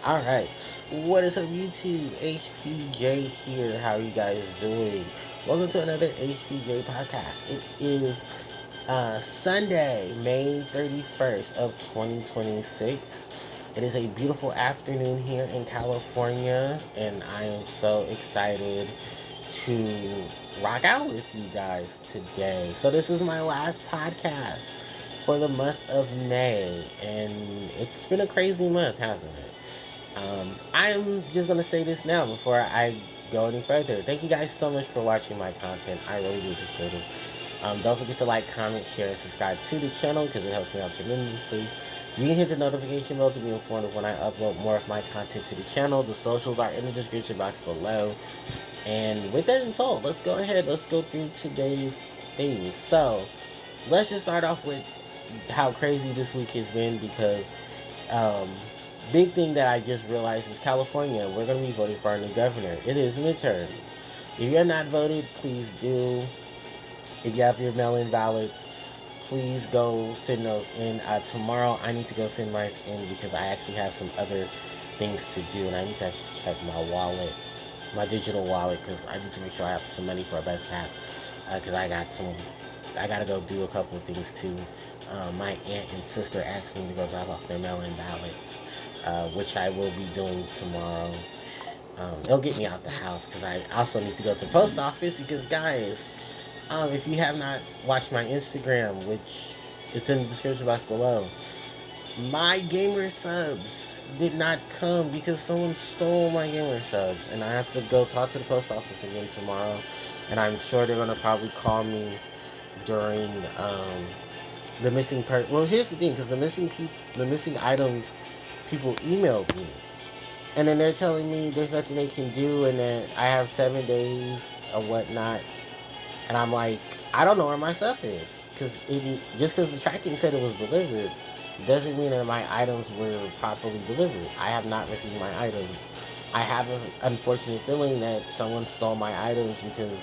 Alright, what is up YouTube? HPJ here. How are you guys doing? Welcome to another HPJ podcast. It is Sunday, May 31st of 2026. It is a beautiful afternoon here in California, and I am so excited to rock out with you guys today. So this is my last podcast for the month of May, and it's been a crazy month, hasn't it? I'm just gonna say this now before I go any further. Thank you guys so much for watching my content. I really do appreciate it. Don't forget to like, comment, share, and subscribe to the channel because it helps me out tremendously. You can hit the notification bell to be informed of when I upload more of my content to the channel. The socials are in the description box below. And with that in told, let's go ahead. Let's go through today's things. So, let's just start off with how crazy this week has been because um, big thing that I just realized is California. We're going to be voting for our new governor. It is midterms. If you're not voted, please do. If you have your mail-in ballots, please go send those in. Tomorrow, I need to go send mine in because I actually have some other things to do, and I need to actually check my wallet, my digital wallet, because I need to make sure I have some money for a best pass. Because I gotta go do a couple of things too. My aunt and sister asked me to go drop off their mail-in ballots, which I will be doing tomorrow. It'll get me out the house because I also need to go to the post office because, guys, if you have not watched my Instagram, which is in the description box below, my gamer subs did not come because someone stole my gamer subs, and I have to go talk to the post office again tomorrow. And I'm sure they're gonna probably call me during the missing Well, here's the thing, because the missing items, people emailed me, and then they're telling me there's nothing they can do, and then I have 7 days or whatnot, and I'm like, I don't know where my stuff is, because just because the tracking said it was delivered doesn't mean that my items were properly delivered. I have not received my items. I have an unfortunate feeling that someone stole my items because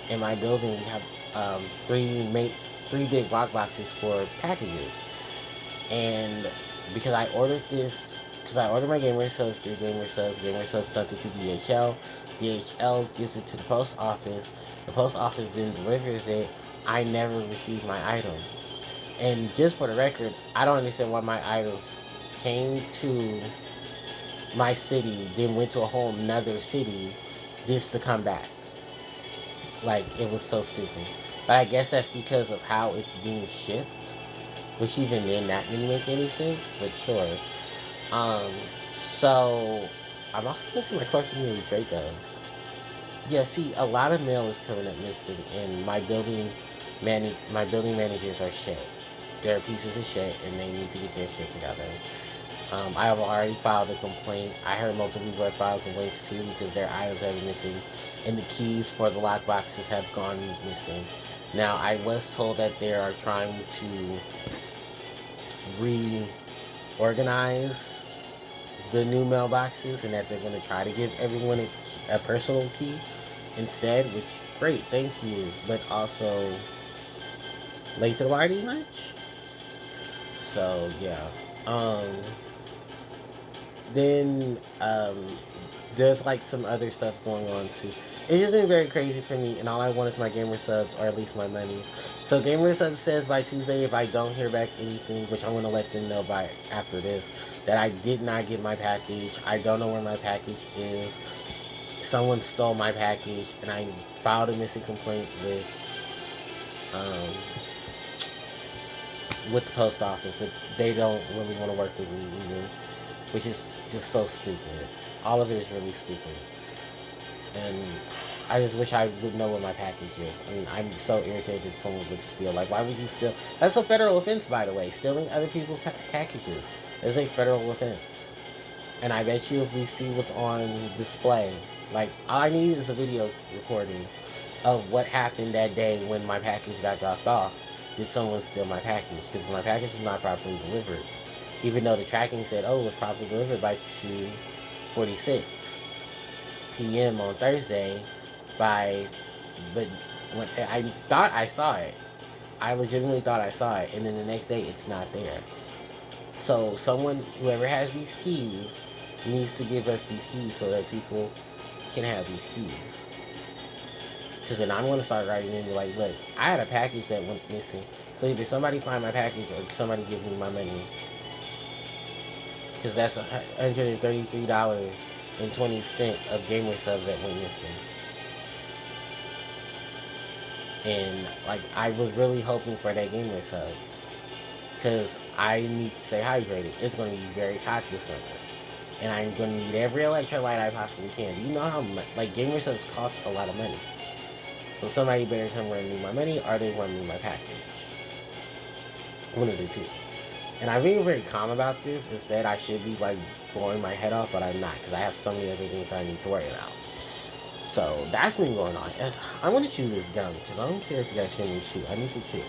in my building we have um, three big lock boxes for packages, and because I ordered my gamer subs through gamer subs sent it to DHL. DHL gives it to the post office. The post office then delivers it. I never received my item. And just for the record, I don't understand why my items came to my city, then went to a whole nother city just to come back. Like, it was so stupid. But I guess that's because of how it's being shipped. Which even then, that didn't make any sense. But sure. Um, so, I'm also missing my question here with Draco. Yeah, see, a lot of mail is coming up missing, and my building managers are shit. They're pieces of shit, and they need to get their shit together. I have already filed a complaint. I heard multiple people have filed complaints too because their items have been missing, and the keys for the lock boxes have gone missing. Now, I was told that they are trying to reorganize the new mailboxes and that they're going to try to give everyone a personal key instead, which, great, thank you, but also late to the party much? So, yeah. Then, there's like some other stuff going on too. It's just been very crazy for me, and all I want is my gamer subs, or at least my money. So gamer subs says by Tuesday, if I don't hear back anything, which I'm gonna let them know by after this, that I did not get my package. I don't know where my package is. Someone stole my package, and I filed a missing complaint with the post office, but they don't really want to work with me either, which is just so stupid. All of it is really stupid. And I just wish I would know where my package is. I mean, I'm so irritated that someone would steal. Like, why would you steal? That's a federal offense, by the way. Stealing other people's packages is a federal offense. And I bet you if we see what's on display, like, all I need is a video recording of what happened that day when my package got dropped off. Did someone steal my package? Because my package is not properly delivered. Even though the tracking said, oh, it was properly delivered by 2:46 p.m. on Thursday, but when I thought I saw it, I legitimately thought I saw it, and then the next day it's not there. So whoever has these keys, needs to give us these keys so that people can have these keys. Because then I'm going to start writing in like, look, I had a package that went missing. So either somebody find my package or somebody give me my money. Because that's $133.20 of gamer subs that went missing. And like, I was really hoping for that gamer subs. Because I need to stay hydrated. It's going to be very hot this summer. And I'm going to need every electrolyte I possibly can. Do you know how much, like, gamer subs cost a lot of money? So somebody better come run me my money or they run me my package. One of the two. And I'm being very calm about this. Instead, I should be like blowing my head off, but I'm not because I have so many other things I need to worry about. So that's been going on. And I'm going to chew this gum because I don't care if you guys hear me chew. I need to chew.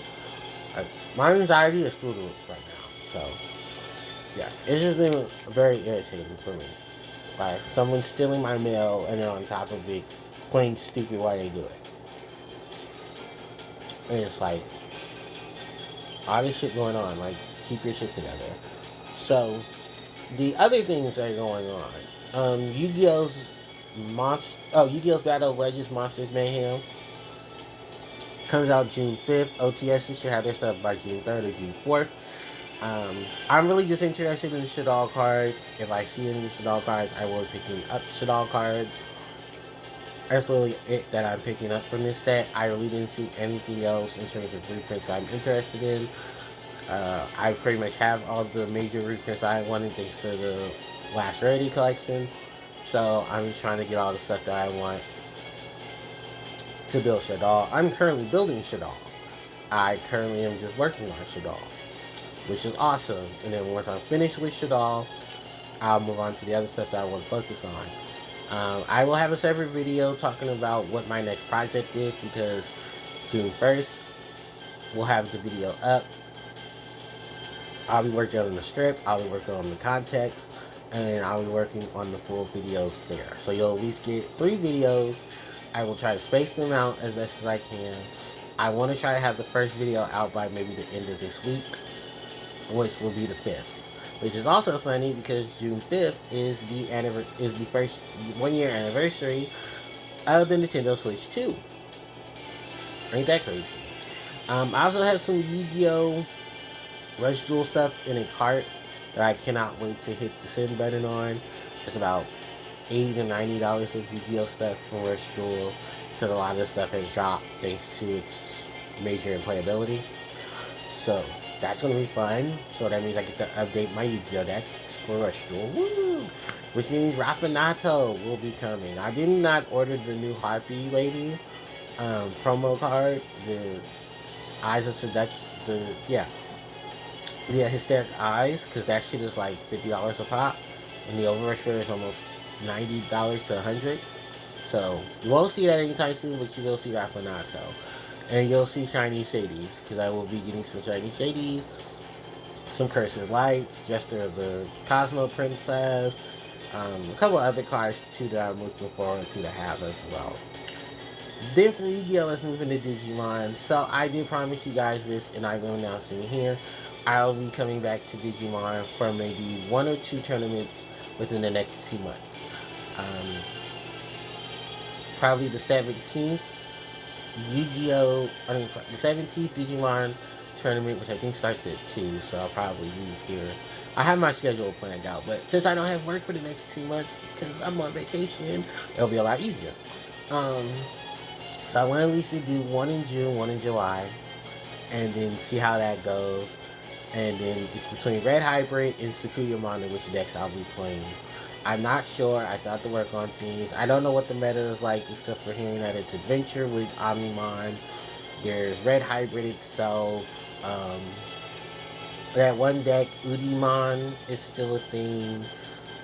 My anxiety is through the roof right now. So, yeah. It's just been very irritating for me. Like, someone stealing my mail and then on top of it, playing stupid while they do it. And it's like, all this shit going on. Like, keep your shit together. So, the other things that are going on. Yu-Gi-Oh's Yu-Gi-Oh's Battle of Legends Monsters Mayhem comes out June 5th. OTS should have their stuff by June 3rd or June 4th. I'm really just interested in the Shadal cards. If I see any Shadal cards, I will be picking up Shadal cards. That's really it that I'm picking up from this set. I really didn't see anything else in terms of reprints I'm interested in. I pretty much have all the major reprints I wanted thanks to the Last Rarity collection. So I'm just trying to get all the stuff that I want to build Shadal. I'm currently building Shadal. I currently am just working on Shadal, which is awesome. And then once I'm finished with Shadal, I'll move on to the other stuff that I want to focus on. I will have a separate video talking about what my next project is because June 1st, we'll have the video up. I'll be working on the strip, I'll be working on the context, and I'll be working on the full videos there. So you'll at least get 3 videos. I will try to space them out as best as I can. I want to try to have the first video out by maybe the end of this week, which will be the 5th. Which is also funny because June 5th is the first 1 year anniversary of the Nintendo Switch 2. Ain't that crazy? I also have some Yu-Gi-Oh! Rush Duel stuff in a cart that I cannot wait to hit the send button on. It's about $80 to $90 of Yu-Gi-Oh! Stuff from Rush Duel because a lot of the stuff has dropped thanks to its major in playability. So that's going to be fun. So that means I get to update my Yu-Gi-Oh! Deck for Rush Duel. Woo! Which means Rafinato will be coming. I did not order the new Harpie lady promo card. The Eyes of Seduction. Hysteric Eyes. Because that shit is like $50 a pop. And the Overrush is almost $90 to $100. So you won't see that anytime soon, but you will see Rafinato. And you'll see Shiny Shadies, because I will be getting some Shiny Shadies, some Cursed Lights, Jester of the Cosmo Princess, a couple other cards too that I'm looking forward to have as well. Then for Yu-Gi-Oh! Let's move into Digimon. So I did promise you guys this, and I will announce it here. I'll be coming back to Digimon for maybe 1 or 2 tournaments within the next 2 months. Probably the 17th. The 17th Digimon tournament, which I think starts at 2, so I'll probably leave here. I have my schedule planned out, but since I don't have work for the next 2 months, because I'm on vacation, it'll be a lot easier. So I want at least to do 1 in June, 1 in July, and then see how that goes. And then it's between Red Hybrid and Sakuyamon, which decks I'll be playing. I'm not sure. I still have to work on things. I don't know what the meta is like, except for hearing that it's Adventure with Omnimon. There's Red Hybrid itself. That one deck, Udimon, is still a thing.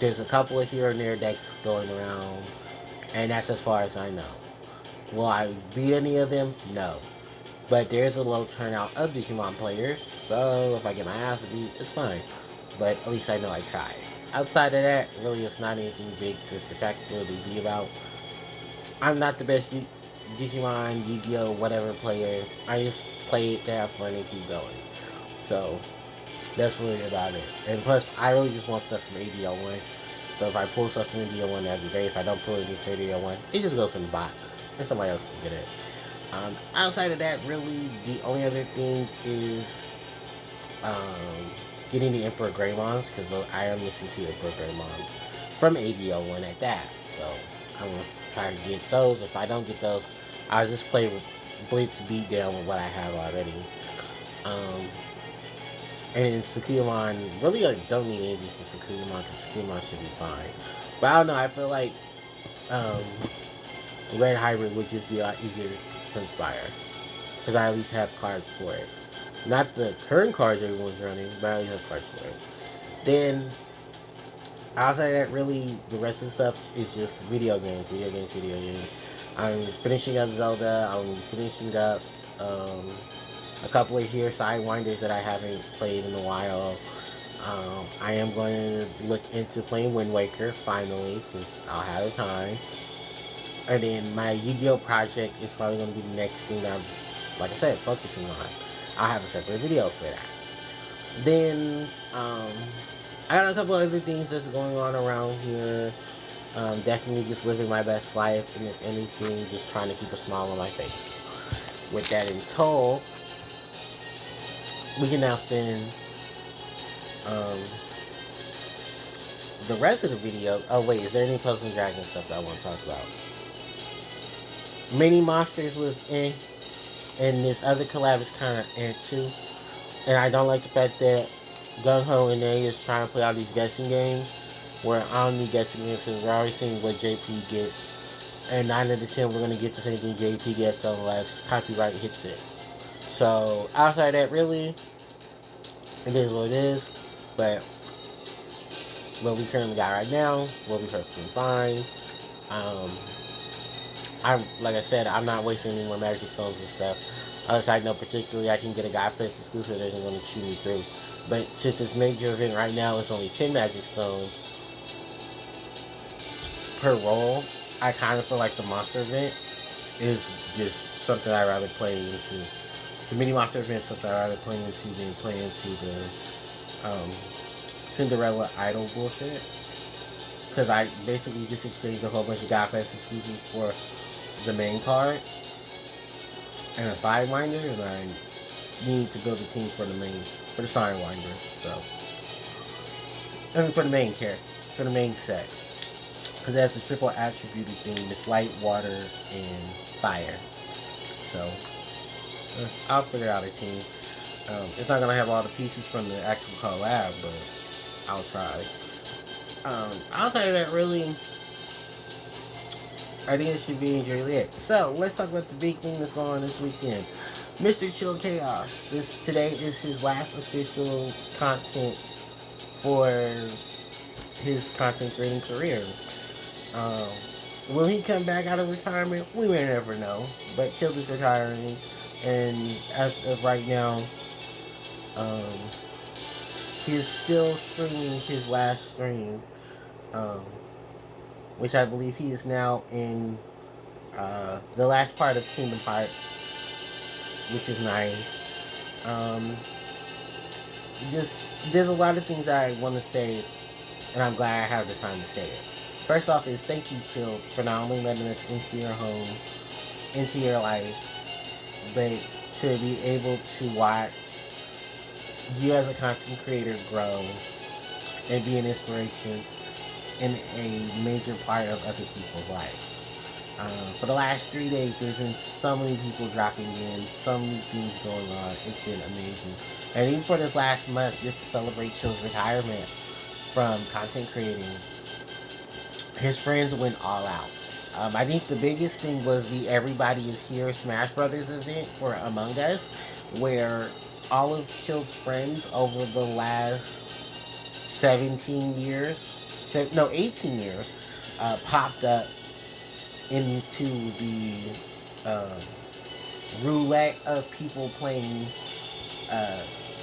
There's a couple of here and there decks going around. And that's as far as I know. Will I beat any of them? No. But there's a low turnout of Digimon players. So if I get my ass beat, it's fine. But at least I know I tried. Outside of that, really it's not anything big to spectacularly be about. I'm not the best Digimon, Yu-Gi-Oh! Whatever player. I just play it to have fun and keep going. So, that's really about it. And plus, I really just want stuff from ADL1. So if I pull stuff from video one, that'd be great. If I don't pull anything from video one, it just goes in the box, and somebody else can get it. Outside of that, really, the only other thing is um, getting the Emperor Greymons, because I am missing 2 Emperor Greymons from ADO1 at that. So I'm going to try to get those. If I don't get those, I'll just play with Blitz Beatdown with what I have already. And Sukuamon, really, I don't need anything for Sukuamon, because Sukuamon should be fine. But I don't know, I feel like Red Hybrid would just be a lot easier to inspire, because I at least have cards for it. Not the current cards everyone's running, but I at least have cards for it. Then, outside of that, really, the rest of the stuff is just video games. I'm finishing up Zelda. I'm finishing up a couple of here Sidewinders that I haven't played in a while. I am going to look into playing Wind Waker finally, because I'll have the time. And then my Yu-Gi-Oh project is probably going to be the next thing that I'm, like I said, focusing on. I'll have a separate video for that. Then, I got a couple other things that's going on around here. Definitely just living my best life, and if anything, just trying to keep a smile on my face. With that in tow, we can now spend the rest of the video. Oh wait, is there any Puzzle and Dragon stuff that I want to talk about? Mini Monsters was and this other collab is kind of too. And I don't like the fact that Gung Ho and A is trying to play all these guessing games, where I don't need guessing games because we're already seeing what JP gets. And 9 out of 10, we're going to get the same thing JP gets unless copyright hits it. So, outside that, really, it is what it is. But what we currently got right now will be perfectly fine. Like I said, I'm not wasting any more Magic Stones and stuff. Other side note, particularly, I can get a Godfest exclusive that isn't going to chew me through. But since this major event right now is only 10 Magic Stones per roll, I kind of feel like the monster event is just something I'd rather play into. The mini monster event is something I'd rather play into than play into the Cinderella Idol bullshit. Because I basically just exchanged a whole bunch of Godfest exclusives for the main card and a Sidewinder, and I need to build a team for the Sidewinder, so. I mean, for the main character, for the main set. Because that's the triple attributed thing, it's light, water, and fire. So, I'll figure out a team. It's not going to have all the pieces from the actual collab, but I'll try. Outside of that, really, I think it should be really it. So, let's talk about the big thing that's going on this weekend. Mr. Chill Chaos. Today is his last official content for his content creating career. Will he come back out of retirement? We may never know. But Chill is retiring, and as of right now, he is still streaming his last stream, which I believe he is now in the last part of Kingdom Hearts, which is nice. There's a lot of things I want to say, and I'm glad I have the time to say it. First off is thank you, Chill, for not only letting us into your home, into your life, but to be able to watch you as a content creator grow and be an inspiration and a major part of other people's lives. For the last 3 days, there's been so many people dropping in, so many things going on. It's been amazing. And even for this last month, just to celebrate Chill's retirement from content creating, his friends went all out. I think the biggest thing was the Everybody Is Here Smash Brothers event for Among Us, where all of Chill's friends over the last 18 years, popped up into the roulette of people playing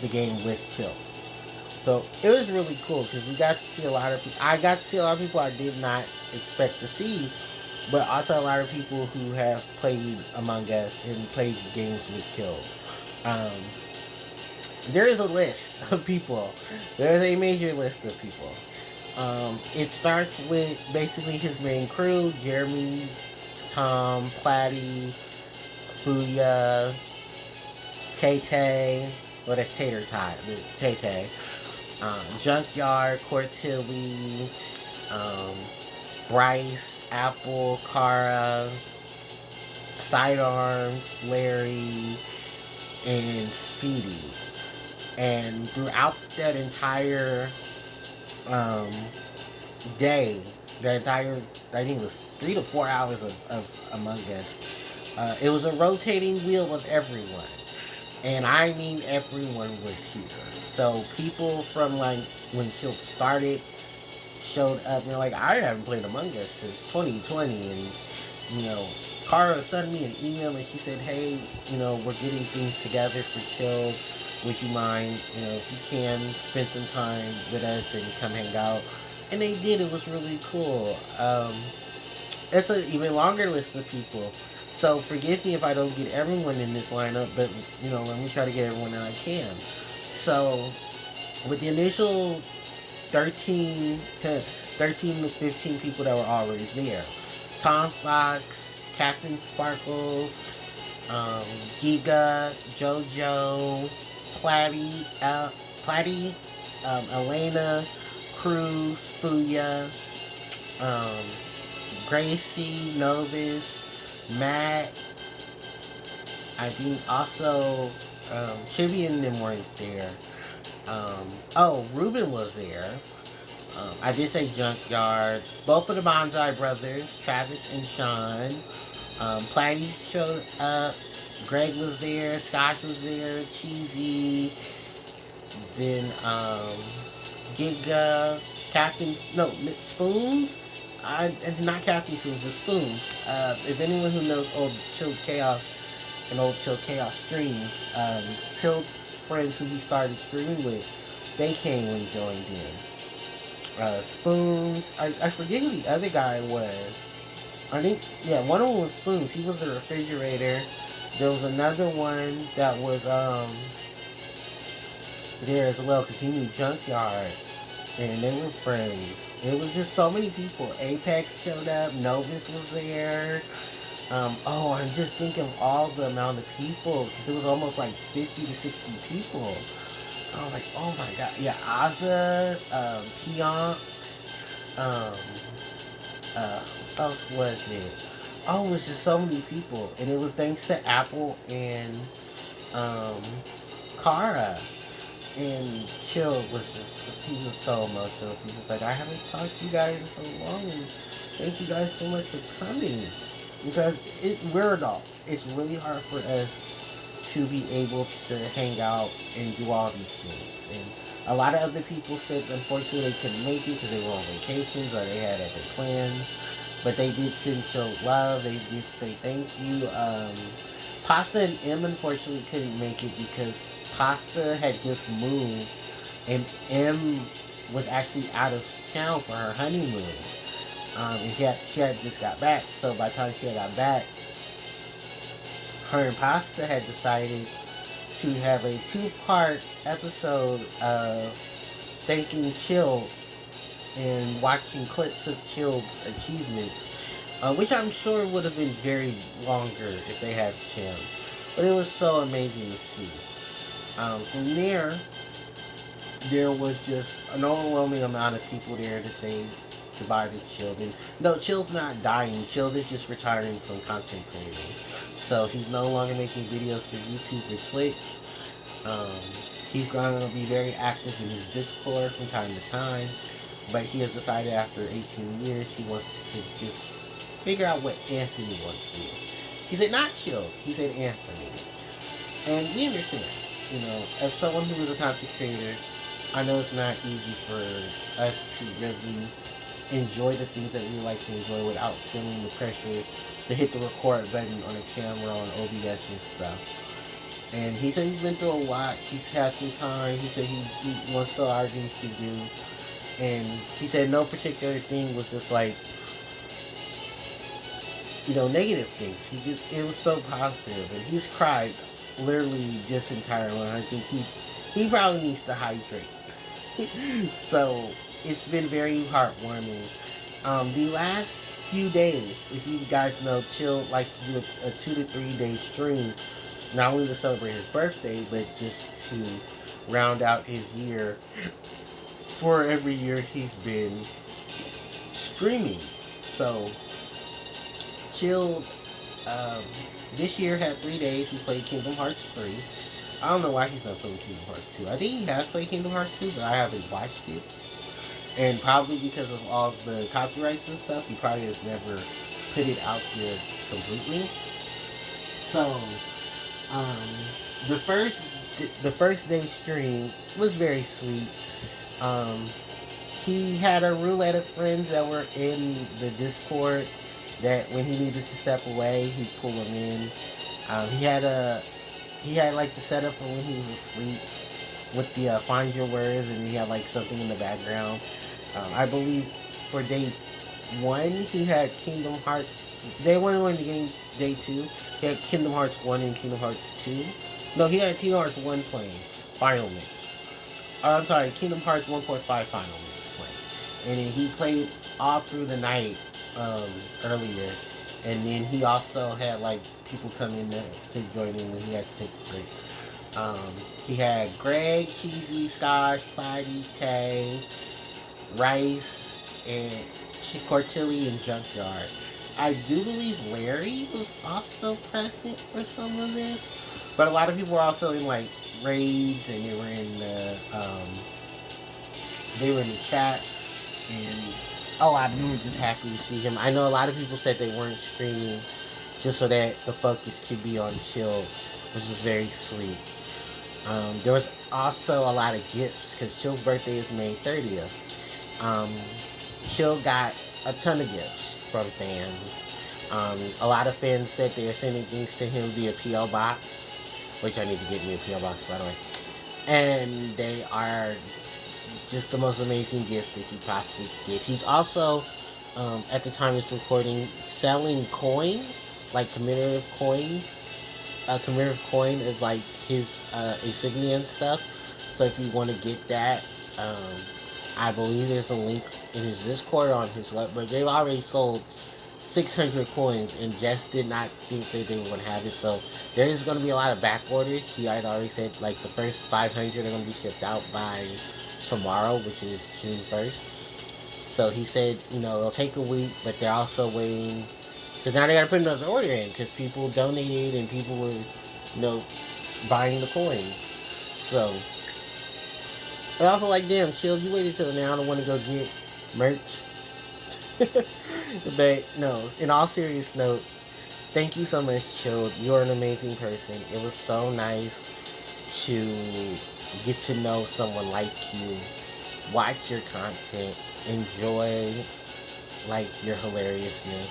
the game with Chill. So it was really cool because we got to see a lot of people. I got to see a lot of people I did not expect to see, but also a lot of people who have played Among Us and played games with Chill. There is a list of people. There is a major list of people. It starts with basically his main crew: Jeremy, Tom, Platty, Fuya, Tay Tay. Well, that's Tater Tot, but Tay Tay. Junkyard, Cortilli, um, Bryce, Apple, Kara, Sidearms, Larry, and Speedy. And throughout that entire um, day, the entire, I think it was 3 to 4 hours of Among Us, it was a rotating wheel of everyone. And I mean everyone was here. So people from like when Shield started showed up and they're like, I haven't played Among Us since 2020. And, you know, Cara sent me an email and she said, hey, we're getting things together for Shield. Would you mind, if you can, spend some time with us and come hang out? And they did. It was really cool. It's an even longer list of people. So forgive me if I don't get everyone in this lineup, but, let me try to get everyone that I can. So with the initial 13, 13 to 15 people that were already there. Tom Fox, Captain Sparkles, Giga, JoJo, Platty, Elena, Cruz, Fuya, um, Gracie, Novus, Matt. I think also Chibi and them weren't there. Ruben was there. I did say Junkyard. Both of the Bonsai brothers, Travis and Sean. Platty showed up. Greg was there. Scotch was there. Cheesy. Then Giga. Captain. No, Spoons. Not Captain Spoons, the Spoons. If anyone who knows old Chill Chaos and old Chill Chaos streams, Chill friends who he started streaming with, they came and joined in. Spoons. I forget who the other guy was. I think, yeah, one of them was Spoons. He was the refrigerator. There was another one that was there as well because he knew Junkyard. And they were friends. It was just so many people. Apex showed up. Novus was there. I'm just thinking of all the amount of people. Because it was almost like 50 to 60 people. I was like, oh my god. Yeah, Aza, Pionk, what else was it? Oh, it was just so many people. And it was thanks to Apple and Kara. And Chill was just, he was so emotional. He was like, I haven't talked to you guys in so long, and thank you guys so much for coming. Because we're adults. It's really hard for us to be able to hang out and do all these things. And a lot of other people said, unfortunately, they couldn't make it because they were on vacations or they had other plans. But they did show love. They did say thank you. Pasta and M, unfortunately, couldn't make it because Pasta had just moved, and M was actually out of town for her honeymoon. And she had just got back, so by the time she had got back, her and Pasta had decided to have a 2-part episode of thanking Chill and watching clips of Chill's achievements, which I'm sure would have been very longer if they had the chance. But it was so amazing to see. From there was just an overwhelming amount of people there to say goodbye to Children. No, Chill's not dying. Chill is just retiring from content creating. So he's no longer making videos for YouTube or Twitch. He's going to be very active in his Discord from time to time. But he has decided after 18 years he wants to just figure out what Anthony wants to do. He said not Chill. He said Anthony. And we understand. As someone who is a content creator, I know it's not easy for us to really enjoy the things that we like to enjoy without feeling the pressure to hit the record button on a camera, on OBS and stuff. And he said he's been through a lot. He's had some time. He said he wants a lot of things to do. And he said no particular thing was just like, negative things. It was so positive. And he's cried literally this entire one. I think he probably needs to hydrate. So it's been very heartwarming. The last few days, if you guys know, Chill likes to do a 2 to 3 day stream, not only to celebrate his birthday, but just to round out his year for every year he's been streaming. So, Chill um, this year had 3 days. He played Kingdom Hearts 3. I don't know why he's not playing Kingdom Hearts 2. I think he has played Kingdom Hearts 2, but I haven't watched it. And probably because of all the copyrights and stuff, he probably has never put it out there completely. So, um, the first the first day stream was very sweet. Um, he had a roulette of friends that were in the Discord that when he needed to step away, he'd pull them in. He had like the setup for when he was asleep with the find your words, and he had like something in the background. I believe for day one he had Kingdom Hearts. Day one went to game. Day two he had Kingdom Hearts 1 and Kingdom Hearts 2. No, he had Kingdom Hearts 1 playing Final Mix. I'm sorry, Kingdom Hearts 1.5 Final Mix playing, and then he played all through the night earlier, and then he also had like people come in to join in when he had to take a break. He had Greg, Cheesy, Scotch, Clyde, Tay, Rice, and Cortilli and Junkyard. I do believe Larry was also present for some of this, but a lot of people were also in like raids, and they were in the chat, and a lot of people were just happy to see him. I know a lot of people said they weren't streaming just so that the focus could be on Chill, which is very sweet. There was also a lot of gifts because Chill's birthday is May 30th. Chill got a ton of gifts from fans. A lot of fans said they are sending things to him via P.O. Box, which I need to get me a P.O. Box, by the way. And they are just the most amazing gift that he possibly could get. He's also, at the time of recording, selling coins, like commemorative coins. A commemorative coin is like his insignia and stuff. So if you want to get that, I believe there's a link in his Discord on his web. But they've already sold 600 coins, and Jess did not think that they were going to have it. So there is going to be a lot of back orders. He had already said like the first 500 are going to be shipped out by tomorrow, which is June 1st. So he said, it'll take a week, but they're also waiting. Because now they got to put another order in because people donated and people were, buying the coins. So, I also like, damn, Chill, you waited till now. I don't want to go get merch. But, no, in all serious note, thank you so much, Chill. You're an amazing person. It was so nice to get to know someone like you, watch your content, enjoy, like, your hilariousness.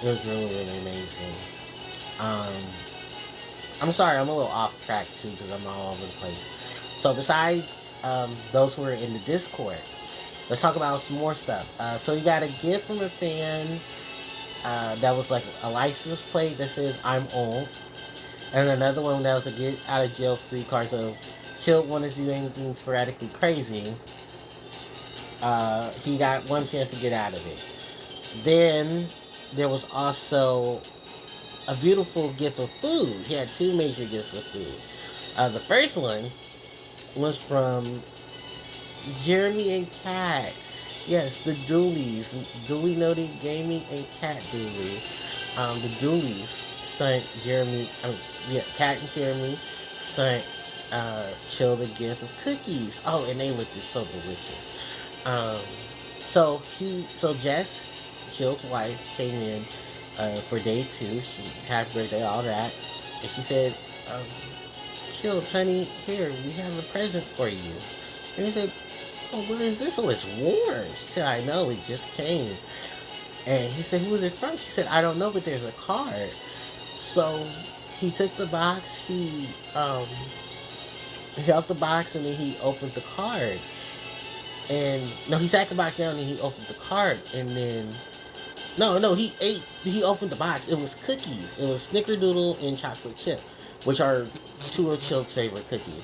It was really, really amazing. I'm sorry, I'm a little off track too because I'm all over the place. So besides those who are in the Discord, let's talk about some more stuff. So you got a gift from a fan that was like a license plate that says "I'm old," and another one that was a get out of jail free card. So Chill wanted to do anything sporadically crazy. He got one chance to get out of it. Then there was also a beautiful gift of food. He had two major gifts of food. The first one was from Jeremy and Kat. Yes, the Doolies. Dooley Noted Gaming and Kat Dooley. The Doolies sent Kat and Jeremy sent Chill the gift of cookies. Oh, and they looked so delicious. So Jess, Chill's wife, came in for day 2. She happy birthday, all that. And she said, Chill, honey, here, we have a present for you. And he said, oh, what is this? Oh, it's warm. She said, I know, it just came. And he said, who is it from? She said, I don't know, but there's a card. So he took the box, he held the box, and then he opened the card. And no, he sat the box down and he opened the card, and then he opened the box. It was cookies. It was Snickerdoodle and chocolate chip, which are two of Chill's favorite cookies.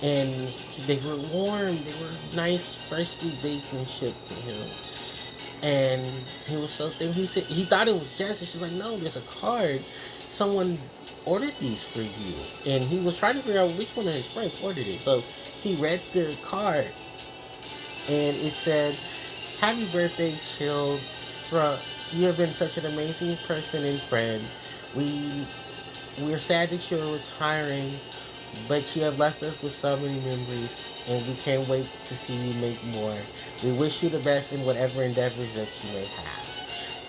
And they were warm. They were nice, freshly baked and shipped to him. And he was so thankful. He said he thought it was Jess, and she's like, "No, there's a card. Someone ordered these for you." And he was trying to figure out which one of his friends ordered it. So he read the card, and it said, "Happy birthday, Chill. From you have been such an amazing person and friend. We we're sad that you're retiring, but you have left us with so many memories, and we can't wait to see you make more. We wish you the best in whatever endeavors that you may have."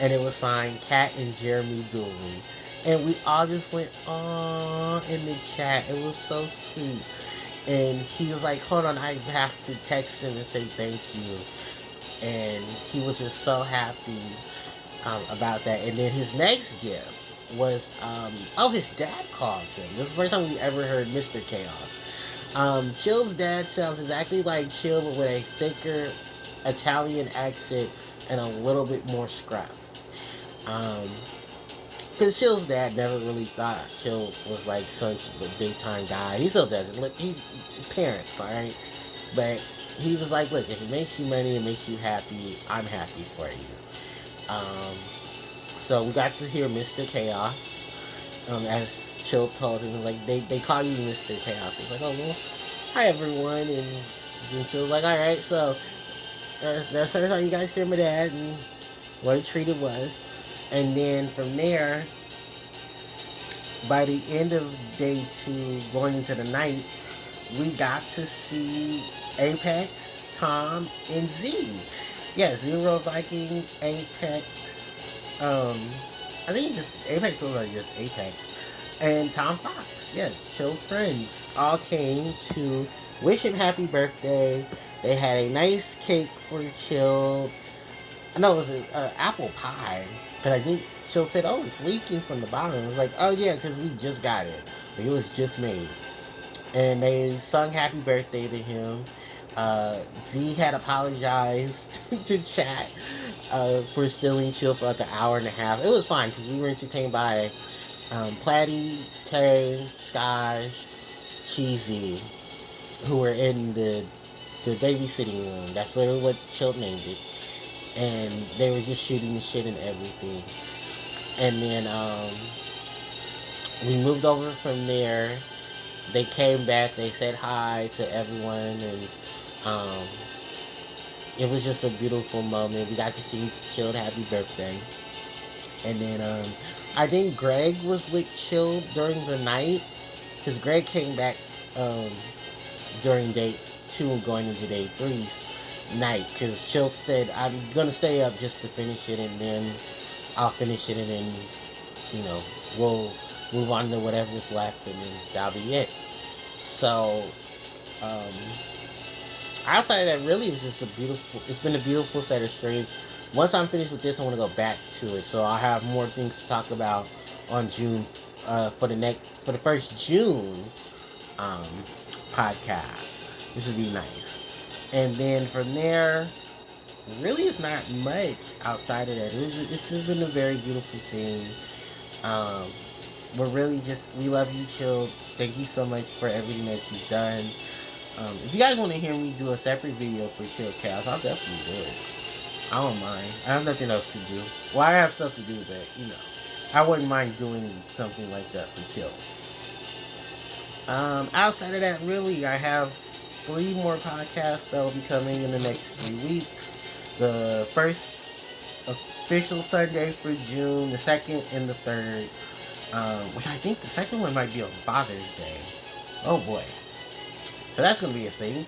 And it was signed Kat and Jeremy Dooley. And we all just went, "Aww," in the chat. It was so sweet. And he was like, "Hold on, I have to text him and say thank you." And he was just so happy about that. And then his next gift was, his dad called him. This is the first time we ever heard Mr. Chaos. Chill's dad sounds exactly like Chill, but with a thicker Italian accent and a little bit more scruff. Um, because Chill's dad never really thought Chill was like such a big time guy. He still doesn't. Look, he's parents, alright? But he was like, "Look, if it makes you money, it makes you happy, I'm happy for you." So we got to hear Mr. Chaos. As Chill told him, like, they call you Mr. Chaos. It's like, "Oh, well, hi everyone." And then Chill was like, "Alright, so that's the first time you guys hear my dad and what a treat it was." And then from there, by the end of day two, going into the night, we got to see Apex, Tom, and Z. Yeah, Zero Viking, Apex. I think just Apex was like just Apex, and Tom Fox. Yes, Chill's friends all came to wish him happy birthday. They had a nice cake for Chill. I know it was an apple pie, but I think Chill said, "Oh, it's leaking from the bottom." I was like, "Oh yeah, because we just got it. Like, it was just made." And they sung happy birthday to him. Z had apologized to chat for stealing Chill for like an hour and a half. It was fine because we were entertained by Platty, Tay, Skosh, Cheesy, who were in the babysitting room. That's literally what Chill named it. And they were just shooting the shit and everything. And then we moved over from there. They came back. They said hi to everyone, and um, it was just a beautiful moment. We got to see Chill happy birthday, and then I think Greg was with Chill during the night because Greg came back um, during day two and going into day three night because Chill said, "I'm gonna stay up just to finish it, and then I'll finish it, and then we'll move on to whatever's left, and then that'll be it." So, um, outside of that, really, it was just a beautiful. It's been a beautiful set of streams. Once I'm finished with this, I want to go back to it. So I'll have more things to talk about on June for the first June um, podcast, which would be nice. And then from there, really, it's not much outside of that. It's just been a very beautiful thing. Um, we love you, Chill. Thank you so much for everything that you've done. If you guys want to hear me do a separate video for Chill Chaos, I'll definitely do it. I don't mind. I have nothing else to do. Well, I have stuff to do, but I wouldn't mind doing something like that for Chill. Outside of that, really, I have 3 more podcasts that will be coming in the next 3 weeks. The first official Sunday for June, the second and the third, which I think the second one might be on Father's Day. Oh boy. So that's going to be a thing.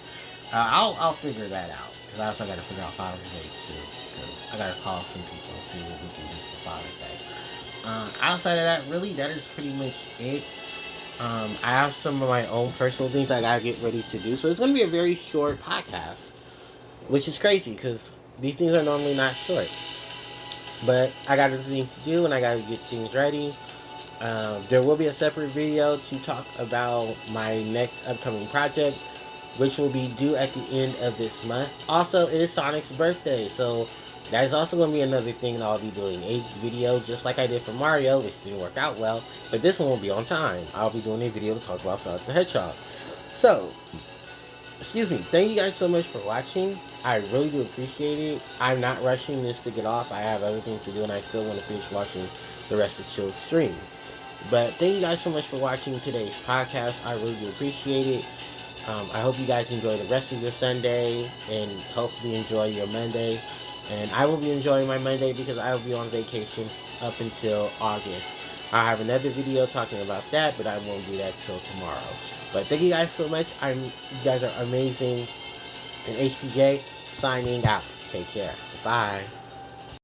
I'll figure that out. Because I also got to figure out Father's Day too. Because I got to call some people and see what we can do for Father's Day. Outside of that, really, that is pretty much it. I have some of my own personal things that I got to get ready to do. So it's going to be a very short podcast. Which is crazy because these things are normally not short. But I got other things to do and I got to get things ready. There will be a separate video to talk about my next upcoming project, which will be due at the end of this month. Also, it is Sonic's birthday, so that is also going to be another thing that I'll be doing. A video just like I did for Mario, which didn't work out well, but this one will be on time. I'll be doing a video to talk about Sonic the Hedgehog. So, excuse me. Thank you guys so much for watching. I really do appreciate it. I'm not rushing this to get off. I have other things to do, and I still want to finish watching the rest of Chill's stream. But thank you guys so much for watching today's podcast. I really do appreciate it. I hope you guys enjoy the rest of your Sunday and hopefully enjoy your Monday. And I will be enjoying my Monday because I will be on vacation up until August. I'll have another video talking about that, but I won't do that till tomorrow. But thank you guys so much. You guys are amazing. And HPJ signing out. Take care. Bye.